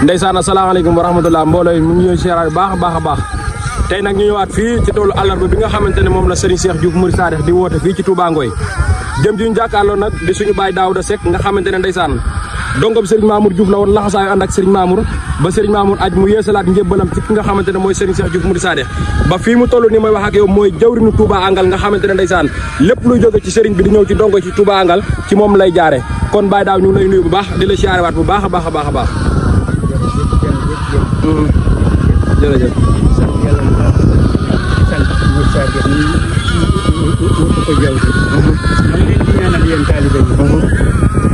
ndeysaan asalaamaaleykum wa rahmatulah mbooloo mu ngi ñëw siyaare bu baax a baax tey nag ñu ñëwaat fii ci toolu àllarba bi nga xamante ne moom la Serigne Cheikh Diouf Mouride Sadikh di woote fii ci Touba Ngoye jëm ji ñu jàkkaarloo nag di suñu baay Daouda Seck nga xamante ne ndeysaan dongob Serigne Mamour Diouf la woon laxasaayu ànd ak Serigne Mamour ba Serigne Mamour aj mu yeesalaat njébbalam ci ki nga xamante ne mooy Serigne Cheikh Diouf Mouride Sadikh ba fii mu toll ni mooy wax ak yow mooy jawrinu Touba Angal nga xamante ne ndeysaan lépp luy jóge ci Serigne bi di ñëw ci dongo ci Touba Angal ci moom lay jaare kon baay daaw ñu ngi lay nuyu bu baax di la siyaare waat bu baax a baax a baax a baax jërëjëf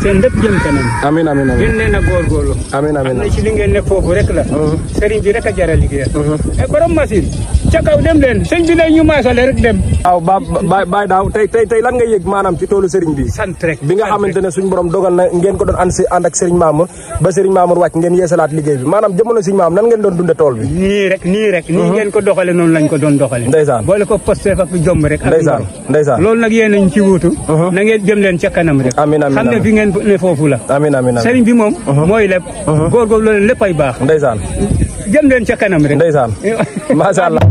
seen lépp jëm kanam. amiin amiin amiin gën leen a góorgóorlu. amiin amiin am na ci li ngeen ne foofu rek la. sëriñ bi rek a jar a liggéey. borom machine. ca kaw dem leen sëñ bi lay ñu maasale rek dem. waaw baay daaw tey lan nga yëg maanaam ci toolu sëriñ bi. sant rek bi nga xamante ne suñu borom dogal na ngeen ko doon ànd ak sëriñ Mamour ba sëriñ Mamour wàcc ngeen yeesalaat liggéey bi maanaam jamono sëriñ Mamour nan ngeen doon dunde tool bi. nii rek nii ngeen ko doxale noonu lañ ko doon doxale. ndeysaan boole ko posté fa jom rek. ndeysaan loolu nag yéen nañ ci wuutu. na ngeen jëm leen ca kanam rek. amiin amiin xam ne fi ngeen ne foofu la. amiin amiin sëriñ bi moom. mooy lépp. góorgóorlu leen lépp ay baax. ndeysaan jëm leen ca kanam rek. ndeysaan macha allah.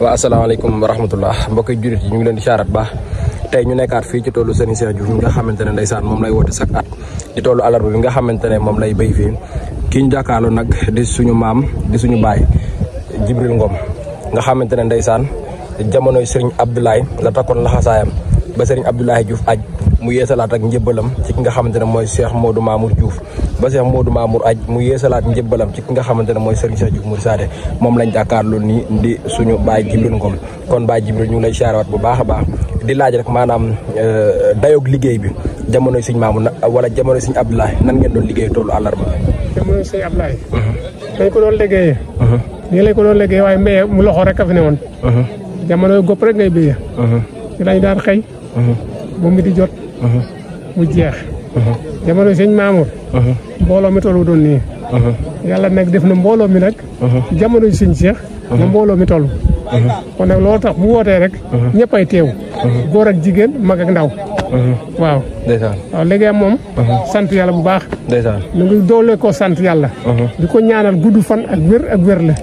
asalaamaaleykum wa rahmatullah mbokki jurit yi ñu ngi leen di xaarat baax tey ñu nekkaat fii ci toolu Serigne Cheikh Diouf nga xamante ne ndeysaan moom lay woote chaque at di toolu àllarba bi nga xamante ne moom lay béy fii kii ñu jàkkaarloo nag di suñu maam di suñu baay Jibril Ngom nga xamante ne ndeysaan jamonoy Serigne Abdoulaye la takkoon laxasaayam ba Serigne Abdoulaye Diouf aj mu yeesalaat ak njëbbalam ci ki nga xamante ne mooy Cheikh Modou Mamour Diouf ba Cheikh Modou Mamour aj mu yeesalaat njëbbalam ci ki nga xamante ne mooy Serigne Cheikh Diouf Mouride Sadikh moom lañ jàkkaarloo nii di suñu baay Jibril Ngom kon baay Jibril ñu ngi lay siyaarawaat bu baax a baax di laaj rek maanaam dayoog liggéey bi jamonoy Serigne Mamour wala jamonoy Serigne Abdoulaye nan ngeen doon liggéey toolu àllarba jamonoy Serigne Abdoulaye dañ ko doon liggéeyee nii lañ ko doon liggéey waaye mbéye mu loxo rek a fi ne woon jamonoy gopp rek ngay béyee ci lañ daan xëy bu mi di jot mu jeex jamono sëñ Mamour mbooloo mi tollu doon nii yàlla nag def na mbooloo mi nag jamono sëñ Cheikh na mbooloo mi toll kon nag loolu tax bu wootee rek ñëpp ay teew góor ak jigéen mag ak ndaw waaw ndeysaan waaw léegi moom sant yàlla bu baax ndeysaan ñu ngi doole ko sant yàlla di ko ñaanal gudd fan ak wér la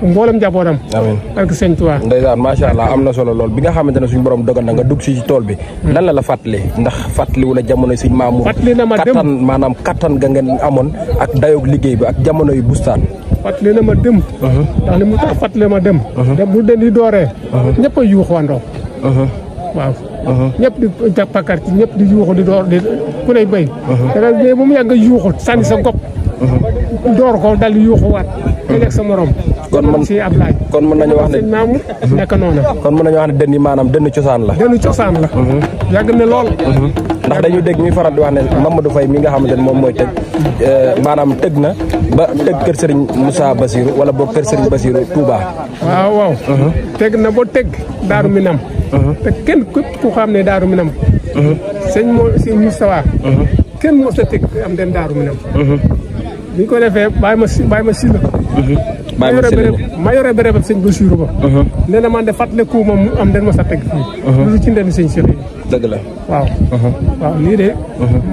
mboolem njabootam amiin ak sëñ Tuubaa ndeysaan macha allah am na solo lool bi nga xamante ne suñu borom dogal na nga dugg si ci tool bi lan la fàttali ndax fàttali wu la jamono Sëñ Mamour fàttali na ma dem kattan maanaam kattan ga ngeen amoon ak dayoog liggéey bi ak jamono yu bustaan fàttali na ma dem ndax li mu tax fàttali ma dem bu den di dooree ñëpp a yuux wandoo waaw ñëpp di jàppakar ci ñëpp di yuuxu di door di ku lay béy danga béy ba mu yàgg yuuxu sànni sa gopp door ko dal di yuuxu waat di nekk sa morom kon man si Ablaye kon mën nañu wax ne Sëñ Mamour nekk noonu kon mën nañu wax ne dënn yi maanaam dënn cosaan la yàgg na lool ndax dañuy dégg ñuy faral di wax ne Mamadou Faye mi nga xamante ne moom mooy tëgg maanaam tëgg na ba tëgg kër Serigne Moussa Bassirou wala boog kër Serigne Bassirou Touba waaw tëgg na ba tëgg Daaru Minam te kenn képp ku xam ne Daaru Minam sëñ Moustapha kenn mos a tëgg am den Daaru Minam bi ñu ko defee bàyyi ma si la ma yore béréb sëñ Bassirou ba nee na man de fàttaliku moom mu am den mos a tëgg fii lu ci ndeen sëñ Cheikh dëgg la waaw lii de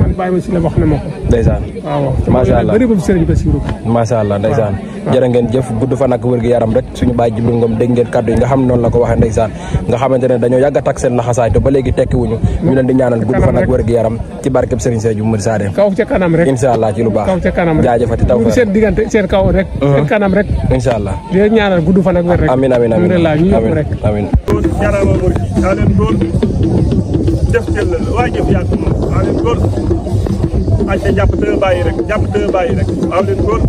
man bàyyi ma si la wax na ma ko ndeysaan waaw macha allah bëri boobu sëriñ Bassirou macha allah ndeysaan jërë ngeen jëf gudd fan ak wér gu yaram rek suñu baay Jibril Ngom dégg ngeen kàddu yi nga xam ne noonu la ko waxee ndeysaan nga xamante ne dañoo yàgg a takk seen laxasaay te ba léegi tekki wuñu ñu leen di ñaanal gudd fan ak wér gu yaram ci barkeb Serigne Cheikh Diouf Mouride Sadikh kaw ca kanam rek incha allah ci lu baax kaw ca kanam rek jaajëfati taw seen diggante seen kaw rek seen kanam rek incha allah di leen ñaanal gudd fan ak wér rek amiin amiin amiin ñu yokk rek amiin jarama mori alen gol deftel la wajib yak mo alen gol ayca jàpp te bàyyi rek jàpp te bàyyi rek waaw leen góor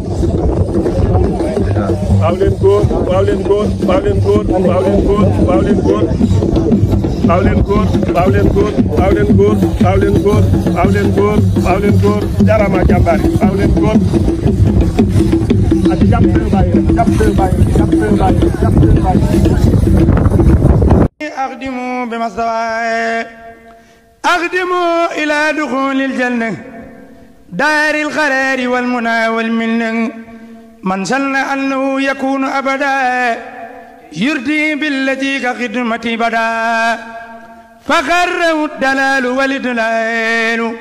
waaw leen góor waaw leen góor waaw leen góor waaw leen góor waaw leen góor waaw leen góor waaw leen góor waaw leen góor waaw leen góor waaw leen góor waaw leen góor jarama jàmbaar waaw leen góor ak jàpp te bàyyi rek jàpp te bàyyi jàpp te bàyyi jàpp te bàyyi أخدموا بمستوى أخدموا إلى دخول الجنة دار القرار والمنى والمنة من سن أنه يكون أبدا يردي بالتي كخدمتي بدا فخره الدلال والدلال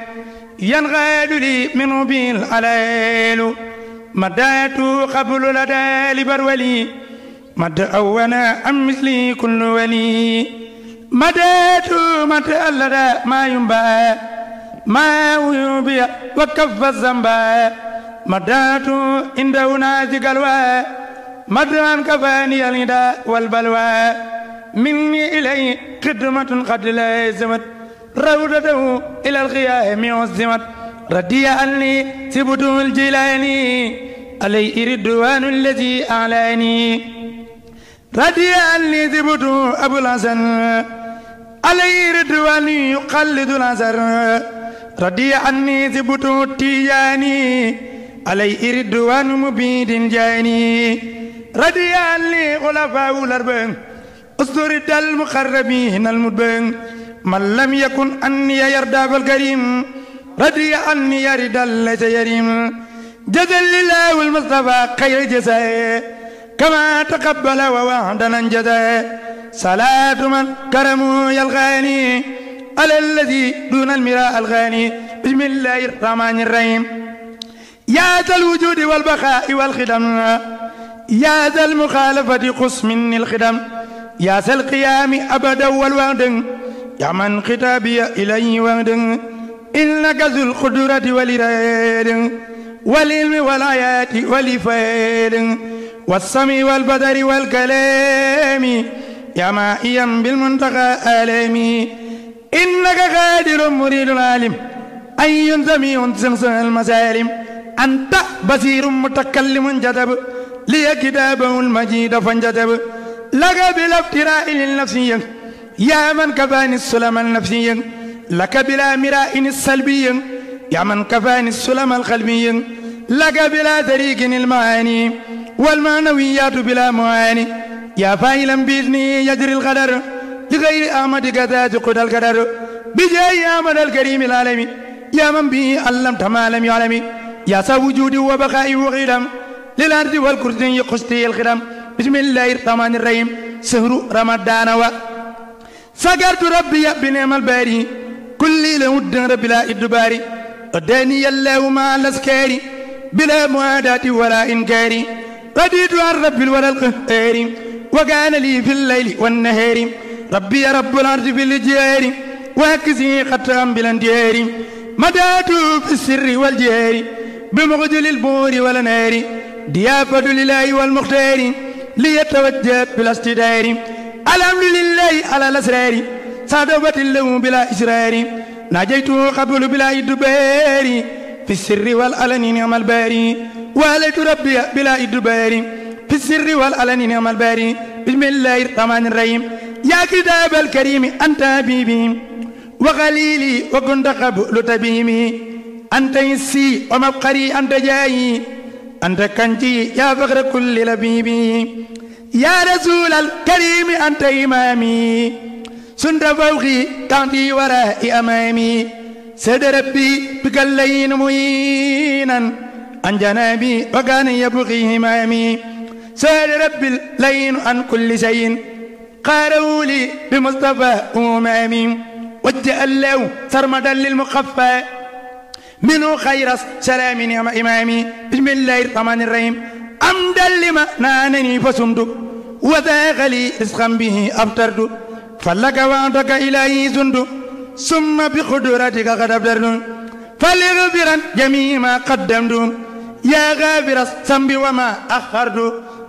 ينغاد لي منه بالعليل مدات قبل لدى لبرولي مد أونا أم مثلي كل ولي مدات مد ألدا ما ينبا ما ويوبي وكف الزنبا مدات عند ناس قلوى مدان كفاني النداء والبلوى مني إليه خدمة قد لازمت روضته إلى الخيام عزمت ردي عني سبت الجيلاني علي ردوان الذي أعلاني ردي عني سبت أبو الحسن علي ردوان يقلد الحسن ردي عني سبت التياني علي ردوان مبيد جاني ردي عني خلفاء الأربع أصدر المقربين المدبن من لم يكن أني يرضى بالكريم رضي عني يرد ليس يريم جزا الله والمصطفى خير جزاء كما تقبل ووعدنا جزاء صلاة من كرمه يلغاني على الذي دون المراء الغاني بسم الله الرحمن الرحيم يا ذا الوجود والبقاء والخدم يا ذا المخالفة قص مني الخدم يا ذا القيام أبدا والوعد يا من خطابي إليه وعد إنك ذو القدرة والإراد والعلم والآيات والإفاد والسمع والبدر والكلام يا مائيا بالمنتقى آلامي إنك قادر مريد العالم أي سميع سمسم المسالم أنت بصير متكلم جذب لي كتابه المجيد فانجذب لك بالافتراء للنفسية يا من كفاني السلم النفسي لك بلا مراء السلبي يا من كفاني السلم القلبي لك بلا طريق المعاني والمعنويات بلا معاني يا فاعلا بإذني يجري القدر لغير أحمد ذات قد القدر بجاي أحمد الكريم العالمي يا من به علمت ما لم يعلم يا سوجودي وبقائي وغيرم للأرض والكرسي قسطي الخدم بسم الله الرحمن الرحيم سهر رمضان سكرت ربي بنعم الباري كل لود رب لا إدباري وداني الله مع الأسكار بلا معاداة ولا إنكار رضيت عن رب الورى القهار وكان لي في الليل والنهار ربي رب الأرض في الجهار وهكذا ختم بالانتهار مدات في السر والجهار بمغجل البور والنار ضيافة لله والمختار ليتوجه بالاستدار الحمد لله على الأسرار صادوة له بلا إسرار ناجيته قبل بلا إدبار في السر والعلن نعم الباري واليت ربي بلا إدبار في السر والعلن نعم الباري بسم الله الرحمن الرحيم يا كتاب الكريم أنت حبيبي وخليلي وكنت قبل تبيمي أنت يسي ومبقري أنت جاي أنت كنتي يا فخر كل لبيبي يا رسول الكريم أنت إمامي سند فوقي تانتي ورائي أمامي سيد ربي بك اللين معينا عن جنابي وكان يبغي همامي سيد ربي اللين عن كل شيء قالوا لي بمصطفى أمامي وجه الله سرمدا للمخفى منه خير سلام يا إمامي بسم الله الرحمن الرحيم أمدا لما نانني فسمت وذاق لي رزقا به أفطرت فلك وعدك إلهي زند ثم بقدرتك قد أبدرت فليغفرا جميع ما قدمت يا غافر الذنب وما أخرت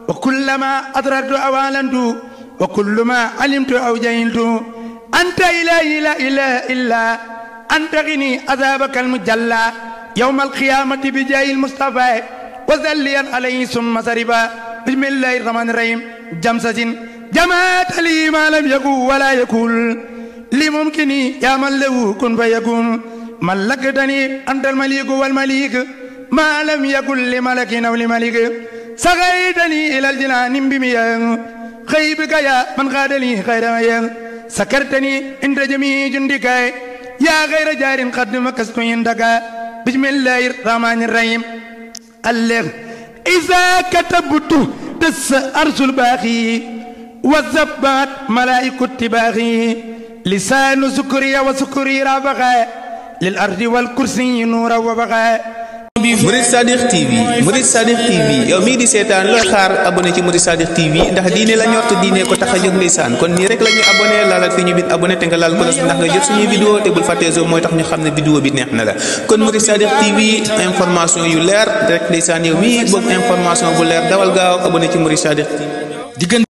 وكلما أدركت أو أعلنت وكل ما علمت أو جهلت أنت إلهي لا إله إلا أنت غني عذابك المجلى يوم القيامة بجاه المصطفى وزليا عليه ثم سربا بسم الله الرحمن الرحيم جمسة جمعت لي ما لم يكن ولا يكون لممكن يا من له كن فيكون ملكتني أنت الملك والمليك ما لم يكن لملك أو لملك سقيتني إلى الجنان بمياه خيبك يا من غاد لي خير مياه سكرتني عند جميع جندك يا غير جار قد مكست عندك بسم الله الرحمن الرحيم الله إذا كتبت تس أرسل باخي وزبات ملائكة باخي لسان سكري وسكري رابغا للأرض والكرسي نورا وبغا Murid Sadiq TV Murid Sadiq TV yow mii di seetaan looy xaar abonné ci Murid Sadiq TV ndax diine la ñor te diine ko tax a jóg ndeysaan kon nii rek la ñuy abonné laalal fi ñu bit abonné te nga laal ko ndax nga jot suñuy vidéo te bul fàttee zo mooy tax ñu xam ne vidéo bi neex na la kon Murid Sadiq TV information yu leer rek ndeysaan yow mii bëgg information bu leer dawal gaaw abonné ci Murid Sadiq TV